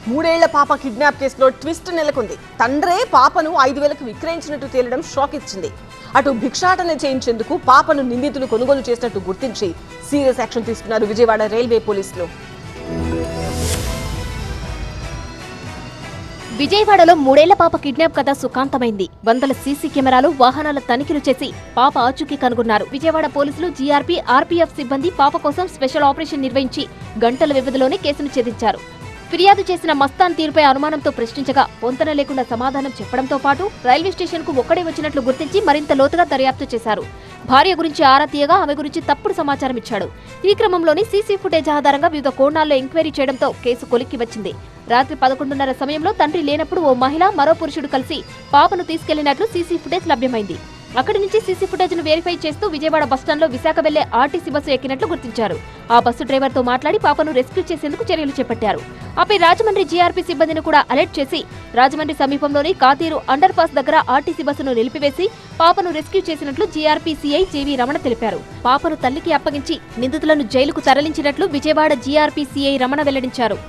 3 ఏళ్ల పాప కిడ్నాప్ కేసులో ట్విస్ట్ నెలకొంది. తండ్రే పాపను 5,000కు విక్రయించినట్టు తేలడం షాక్ ఇచ్చింది. అటు భిక్షాటన చేయించేందుకు పాపను నిందితులు కొనుగోలు చేసినట్టు గుర్తించి సీరియస్ యాక్షన్ తీసుకున్నారు విజయవాడ రైల్వే పోలీసులు. విజయవాడలో 3 ఏళ్ల పాప కిడ్నాప్ కథ సుఖాంతమైంది. వందల సీసీ కెమెరాలు, వాహనాల తనిఖీలు చేసి పాప ఆచూకీ కనుగొన్నారు. విజయవాడ పోలీసులు, జీఆర్పీ, ఆర్పీఎఫ్ సిబ్బంది పాప కోసం స్పెషల్ ఆపరేషన్ నిర్వహించి గంటల వ్యవధిలోనే కేసును ఛేదించారు. ఫిర్యాదు చేసిన మస్తాన్ తీరుపై అనుమానంతో ప్రశ్నించగా పొంతన లేకుండా సమాధానం చెప్పడంతో పాటు రైల్వే స్టేషన్ కు ఒక్కడే వచ్చినట్లు గుర్తించి మరింత లోతుగా దర్యాప్తు చేశారు. భార్య గురించి ఆరా తీయగా ఆమె గురించి తప్పుడు సమాచారం ఇచ్చాడు. ఈ క్రమంలోని సీసీ ఫుటేజ్ ఆధారంగా వివిధ కోణాల్లో ఎంక్వైరీ చేయడంతో కేసు కొలిక్కి వచ్చింది. రాత్రి 11:30 సమయంలో తండ్రి లేనప్పుడు ఓ మహిళ, మరో పురుషుడు కలిసి పాపను తీసుకెళ్లినట్లు సీసీ ఫుటేజ్ లభ్యమైంది. అక్కడి నుంచి సీసీ ఫుటేజ్ ను వెరిఫై చేస్తూ విజయవాడ బస్టాండ్లో విశాఖ వెళ్లే ఆర్టీసీ బస్సు ఎక్కినట్లు గుర్తించారు. ఆ బస్సు డ్రైవర్ తో మాట్లాడి పాపను రెస్క్యూ చేసేందుకు చర్యలు చేపట్టారు. ఆపై రాజమండ్రి జీఆర్పీ సిబ్బందిని కూడా అలర్ట్ చేసి రాజమండ్రి సమీపంలోని కాతీరు అండర్ పాస్ దగ్గర ఆర్టీసీ బస్సును నిలిపివేసి పాపను రెస్క్యూ చేసినట్లు జీఆర్పీ సీఐ జేవీ రమణ తెలిపారు. పాపను తల్లికి అప్పగించి నిందితులను జైలుకు తరలించినట్లు విజయవాడ జీఆర్పీ సీఐ రమణ వెల్లడించారు.